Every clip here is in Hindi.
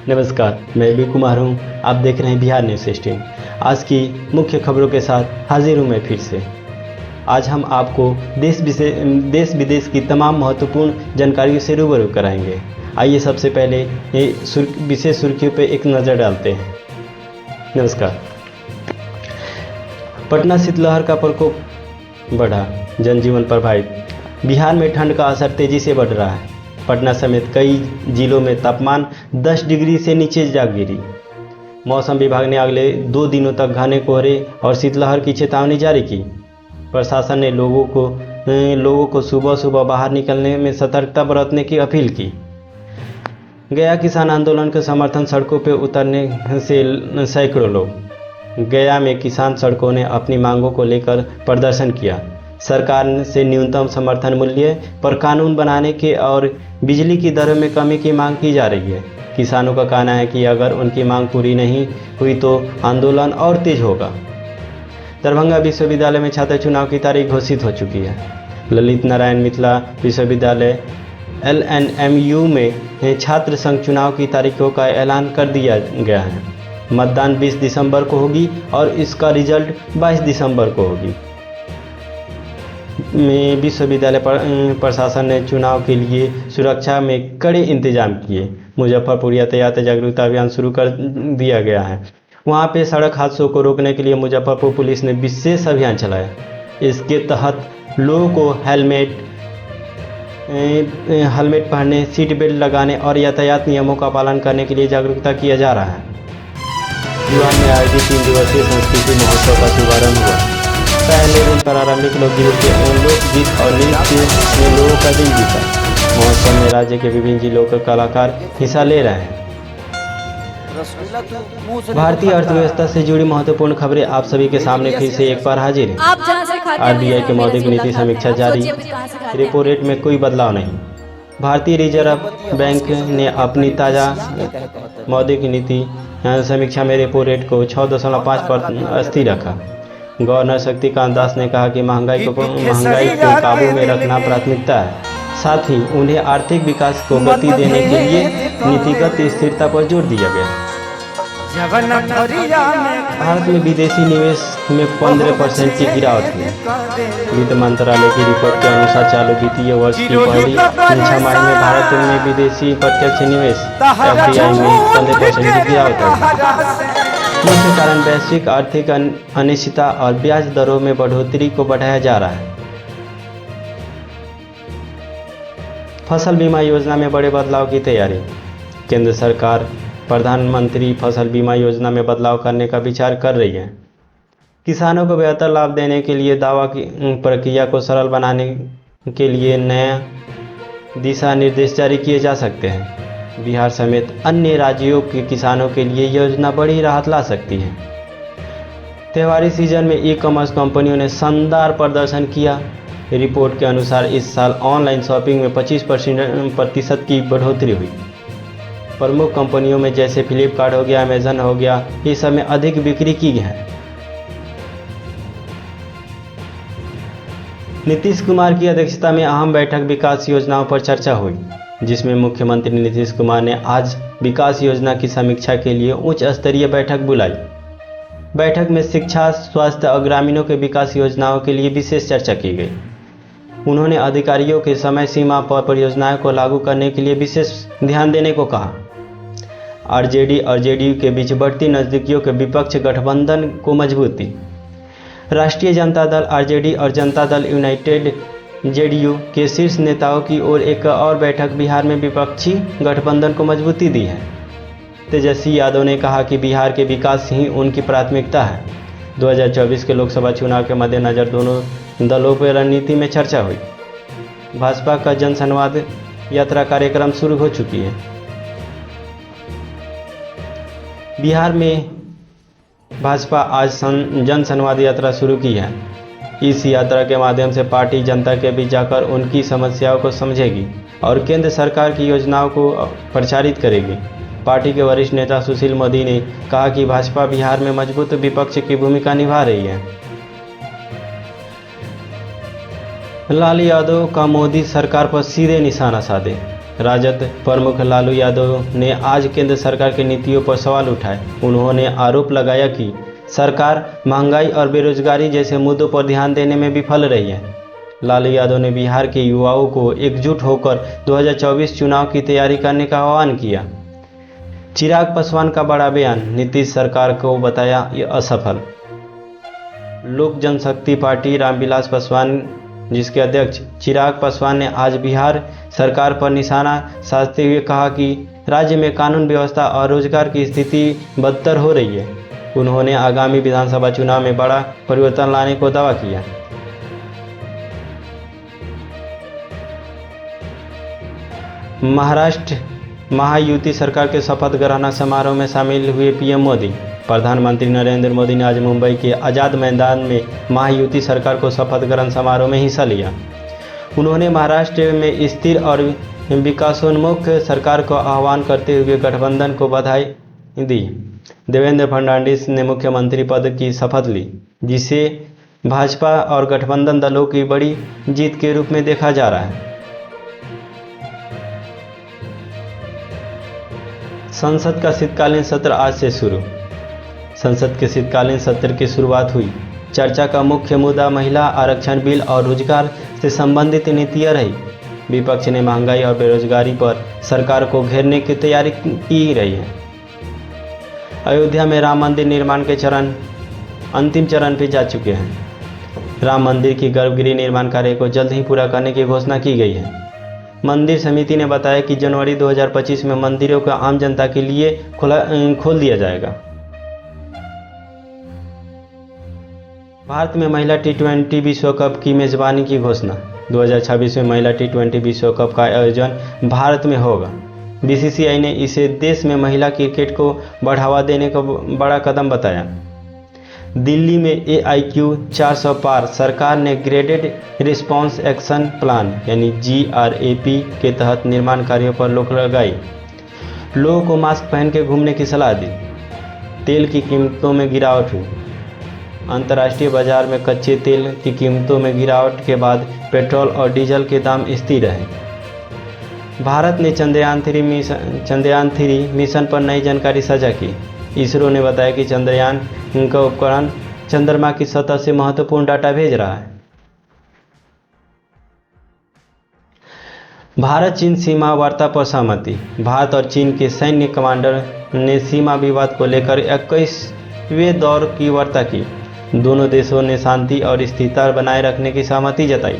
नमस्कार, मैं बी कुमार हूँ। आप देख रहे हैं बिहार न्यूज़ 16। आज की मुख्य खबरों के साथ हाजिर हूँ मैं फिर से। आज हम आपको देश विदेश की तमाम महत्वपूर्ण जानकारियों से रूबरू कराएंगे। आइए सबसे पहले ये विशेष सुर्खियों पर एक नज़र डालते हैं। नमस्कार। पटना शीतलहर का प्रकोप बढ़ा, जनजीवन प्रभावित। बिहार में ठंड का असर तेजी से बढ़ रहा है। पटना समेत कई जिलों में तापमान 10 डिग्री से नीचे जा गिरी। मौसम विभाग ने अगले 2 दिनों तक घने कोहरे और शीतलहर की चेतावनी जारी की। प्रशासन ने लोगों को सुबह सुबह बाहर निकलने में सतर्कता बरतने की अपील की। गया किसान आंदोलन के समर्थन सड़कों पर उतरने से सैकड़ों लोग। गया में किसान सड़कों ने अपनी मांगों को लेकर प्रदर्शन किया। सरकार से न्यूनतम समर्थन मूल्य पर कानून बनाने के और बिजली की दरों में कमी की मांग की जा रही है। किसानों का कहना है कि अगर उनकी मांग पूरी नहीं हुई तो आंदोलन और तेज होगा। दरभंगा विश्वविद्यालय में छात्र चुनाव की तारीख घोषित हो चुकी है। ललित नारायण मिथिला विश्वविद्यालय LNMU में छात्र संघ चुनाव की तारीखों का ऐलान कर दिया गया है। मतदान 20 दिसंबर को होगी और इसका रिजल्ट 22 दिसंबर को होगी। विश्वविद्यालय प्रशासन ने चुनाव के लिए सुरक्षा में कड़े इंतजाम किए। मुजफ्फरपुर यातायात जागरूकता अभियान शुरू कर दिया गया है। वहां पे सड़क हादसों को रोकने के लिए मुजफ्फरपुर पुलिस ने विशेष अभियान चलाया। इसके तहत लोगों को हेलमेट पहनने, सीट बेल्ट लगाने और यातायात नियमों का पालन करने के लिए जागरूकता किया जा रहा है। युवा में आयोजित 3 दिवसीय संस्कृति महोत्सव का शुभारंभ हुआ। पहले दिन प्रारंभिक लोकगीत और नृत्य में लोगों का दिल जीता। महोत्सव में राज्य के विभिन्न जिलों के कलाकार हिस्सा ले रहे हैं। भारतीय अर्थव्यवस्था से जुड़ी महत्वपूर्ण खबरें आप सभी के सामने फिर से एक बार हाजिर हैं। RBI की मौद्रिक नीति समीक्षा जारी। रेपो रेट में कोई बदलाव नहीं। भारतीय रिजर्व बैंक ने अपनी ताज़ा मौद्रिक नीति समीक्षा में रेपो रेट को 6.5 पर स्थिर रखा। गवर्नर शक्तिकांत दास ने कहा कि महंगाई को काबू में रखना प्राथमिकता है। साथ ही उन्हें आर्थिक विकास को गति देने के लिए नीतिगत स्थिरता पर जोर दिया गया। भारत में विदेशी निवेश में 15% की गिरावट हुई। वित्त मंत्रालय की रिपोर्ट के अनुसार चालू वित्तीय वर्ष की पहली 6 माह में भारत में विदेशी प्रत्यक्ष निवेश FDI में 15% की गिरावट है। मुख्य कारण वैश्विक आर्थिक अनिश्चितता और ब्याज दरों में बढ़ोतरी को बढ़ाया जा रहा है। फसल बीमा योजना में बड़े बदलाव की तैयारी। केंद्र सरकार प्रधानमंत्री फसल बीमा योजना में बदलाव करने का विचार कर रही है। किसानों को बेहतर लाभ देने के लिए दावा की प्रक्रिया को सरल बनाने के लिए नए दिशा निर्देश जारी किए जा सकते हैं। बिहार समेत अन्य राज्यों के किसानों के लिए योजना बड़ी राहत ला सकती है। त्योहारी सीजन में ई-कॉमर्स कंपनियों ने शानदार प्रदर्शन किया। रिपोर्ट के अनुसार इस साल ऑनलाइन शॉपिंग में 25% की बढ़ोतरी हुई। प्रमुख कंपनियों में जैसे फ्लिपकार्ट हो गया, अमेजन हो गया, ये सब में अधिक बिक्री की है। नीतीश कुमार की अध्यक्षता में अहम बैठक विकास योजनाओं पर चर्चा हुई, जिसमें मुख्यमंत्री नीतीश कुमार ने आज विकास योजना की समीक्षा के लिए उच्च स्तरीय बैठक बुलाई। बैठक में शिक्षा, स्वास्थ्य और ग्रामीणों के विकास योजनाओं के लिए विशेष चर्चा की गई। उन्होंने अधिकारियों के समय सीमा पर परियोजनाओं को लागू करने के लिए विशेष ध्यान देने को कहा। RJD और JDU के बीच बढ़ती नज़दीकियों के विपक्ष गठबंधन को मजबूती। राष्ट्रीय जनता दल RJD और जनता दल यूनाइटेड JDU के शीर्ष नेताओं की ओर एक और बैठक बिहार में विपक्षी गठबंधन को मजबूती दी है। तेजस्वी यादव ने कहा कि बिहार के विकास ही उनकी प्राथमिकता है। 2024 के लोकसभा चुनाव के मद्देनजर दोनों दलों पर रणनीति में चर्चा हुई। भाजपा का जन संवाद यात्रा कार्यक्रम शुरू हो चुकी है। बिहार में भाजपा आज जन संवाद यात्रा शुरू की है। इस यात्रा के माध्यम से पार्टी जनता के बीच जाकर उनकी समस्याओं को समझेगी और केंद्र सरकार की योजनाओं को प्रचारित करेगी। पार्टी के वरिष्ठ नेता सुशील मोदी ने कहा कि भाजपा बिहार में मजबूत विपक्ष की भूमिका निभा रही है। लालू यादव का मोदी सरकार पर सीधे निशाना साधे। राजद प्रमुख लालू यादव ने आज केंद्र सरकार की नीतियों पर सवाल उठाए। उन्होंने आरोप लगाया कि सरकार महंगाई और बेरोजगारी जैसे मुद्दों पर ध्यान देने में विफल रही है। लालू यादव ने बिहार के युवाओं को एकजुट होकर 2024 चुनाव की तैयारी करने का आह्वान किया। चिराग पासवान का बड़ा बयान, नीतीश सरकार को बताया असफल। लोक जनशक्ति पार्टी रामविलास पासवान जिसके अध्यक्ष चिराग पासवान ने आज बिहार सरकार पर निशाना साधते हुए कहा कि राज्य में कानून व्यवस्था और रोजगार की स्थिति बदतर हो रही है। उन्होंने आगामी विधानसभा चुनाव में बड़ा परिवर्तन लाने को दावा किया। महाराष्ट्र महायुति सरकार के शपथ ग्रहण समारोह में शामिल हुए पीएम मोदी। प्रधानमंत्री नरेंद्र मोदी ने आज मुंबई के आज़ाद मैदान में महायुति सरकार को शपथ ग्रहण समारोह में हिस्सा लिया। उन्होंने महाराष्ट्र में स्थिर और विकासोन्मुख सरकार को आह्वान करते हुए गठबंधन को बधाई दी। देवेंद्र फडणवीस ने मुख्यमंत्री पद की शपथ ली, जिसे भाजपा और गठबंधन दलों की बड़ी जीत के रूप में देखा जा रहा है। संसद का शीतकालीन सत्र आज से शुरू। संसद के शीतकालीन सत्र की शुरुआत हुई। चर्चा का मुख्य मुद्दा महिला आरक्षण बिल और रोजगार से संबंधित नीतियां रही। विपक्ष ने महंगाई और बेरोजगारी पर सरकार को घेरने की तैयारी की रही है। अयोध्या में राम मंदिर निर्माण के अंतिम चरण पर जा चुके हैं। राम मंदिर की गर्भगृह निर्माण कार्य को जल्द ही पूरा करने की घोषणा की गई है। मंदिर समिति ने बताया कि जनवरी 2025 में मंदिरों को आम जनता के लिए खोल दिया जाएगा। भारत में महिला टी20 विश्व कप की मेजबानी की घोषणा। 2026 में महिला टी20 विश्व कप का आयोजन भारत में होगा। बीसीसीआई ने इसे देश में महिला क्रिकेट को बढ़ावा देने का बड़ा कदम बताया। दिल्ली में AIQ 400 पार सरकार ने ग्रेडेड रिस्पांस एक्शन प्लान यानी GRAP के तहत निर्माण कार्यों पर रोक लगाई। लोगों को मास्क पहन के घूमने की सलाह दी। तेल की कीमतों में गिरावट हुई। अंतर्राष्ट्रीय बाजार में कच्चे तेल की कीमतों में गिरावट के बाद पेट्रोल और डीजल के दाम स्थिर रहे। भारत ने चंद्रयान 3 मिशन पर नई जानकारी साझा की। इसरो ने बताया कि चंद्रयान का उपकरण चंद्रमा की सतह से महत्वपूर्ण डाटा भेज रहा है। भारत चीन सीमा वार्ता पर सहमति। भारत और चीन के सैन्य कमांडर ने सीमा विवाद को लेकर 21वें दौर की वार्ता की। दोनों देशों ने शांति और स्थिरता बनाए रखने की सहमति जताई।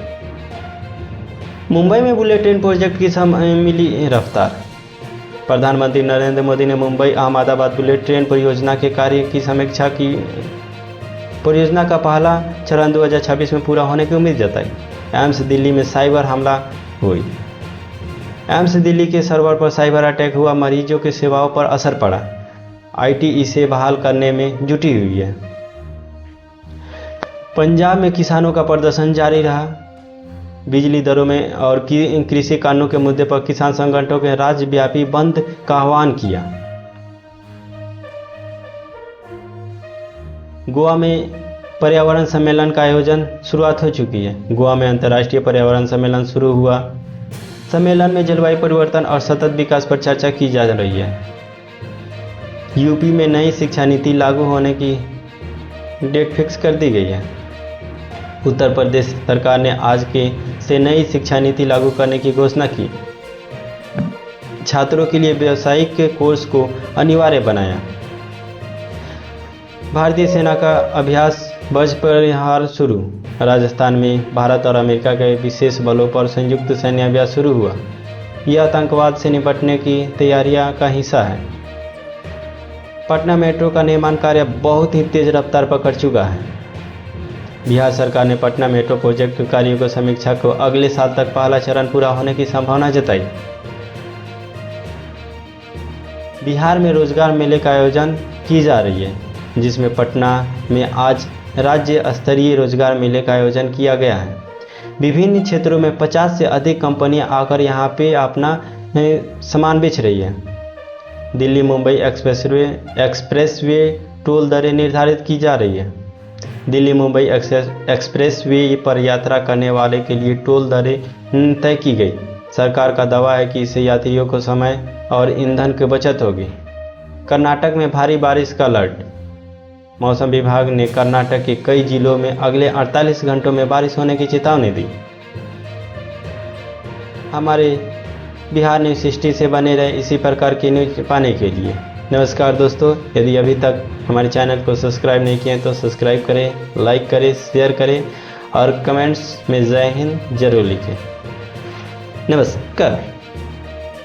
मुंबई में बुलेट ट्रेन प्रोजेक्ट की मिली रफ्तार। प्रधानमंत्री नरेंद्र मोदी ने मुंबई अहमदाबाद बुलेट ट्रेन परियोजना के कार्य की समीक्षा की। परियोजना का पहला चरण 2026 में पूरा होने की उम्मीद जताई। एम्स दिल्ली में साइबर हमला हुई। एम्स दिल्ली के सर्वर पर साइबर अटैक हुआ। मरीजों की सेवाओं पर असर पड़ा। IT इसे बहाल करने में जुटी हुई है। पंजाब में किसानों का प्रदर्शन जारी रहा। बिजली दरों में और कृषि कानूनों के मुद्दे पर किसान संगठनों के राज्यव्यापी बंद का आह्वान किया। गोवा में पर्यावरण सम्मेलन का आयोजन शुरुआत हो चुकी है। गोवा में अंतर्राष्ट्रीय पर्यावरण सम्मेलन शुरू हुआ। सम्मेलन में जलवायु परिवर्तन और सतत विकास पर चर्चा की जा रही है। यूपी में नई शिक्षा नीति लागू होने की डेट फिक्स कर दी गई है। उत्तर प्रदेश सरकार ने आज से नई शिक्षा नीति लागू करने की घोषणा की। छात्रों के लिए व्यावसायिक कोर्स को अनिवार्य बनाया। भारतीय सेना का अभ्यास वज्र परिहार शुरू। राजस्थान में भारत और अमेरिका के विशेष बलों पर संयुक्त सैन्य अभ्यास शुरू हुआ। यह आतंकवाद से निपटने की तैयारियां का हिस्सा है। पटना मेट्रो का निर्माण कार्य बहुत ही तेज रफ्तार पकड़ चुका है। बिहार सरकार ने पटना मेट्रो प्रोजेक्ट कार्यों की समीक्षा को अगले साल तक पहला चरण पूरा होने की संभावना जताई। बिहार में रोजगार मेले का आयोजन की जा रही है, जिसमें पटना में आज राज्य स्तरीय रोजगार मेले का आयोजन किया गया है। विभिन्न क्षेत्रों में 50 से अधिक कंपनियां आकर यहां पे अपना सामान बेच रही है। दिल्ली मुंबई एक्सप्रेसवे टोल दरें निर्धारित की जा रही है। दिल्ली मुंबई एक्सप्रेसवे पर यात्रा करने वाले के लिए टोल दरें तय की गई। सरकार का दावा है कि इससे यात्रियों को समय और ईंधन की बचत होगी। कर्नाटक में भारी बारिश का अलर्ट। मौसम विभाग ने कर्नाटक के कई जिलों में अगले 48 घंटों में बारिश होने की चेतावनी दी। हमारे बिहार न्यूज़ 60 से बने रहे इसी प्रकार की न्यूज़ पाने के लिए। नमस्कार दोस्तों, यदि अभी तक हमारे चैनल को सब्सक्राइब नहीं किए तो सब्सक्राइब करें, लाइक करें, शेयर करें और कमेंट्स में जय हिंद जरूर लिखें। नमस्कार।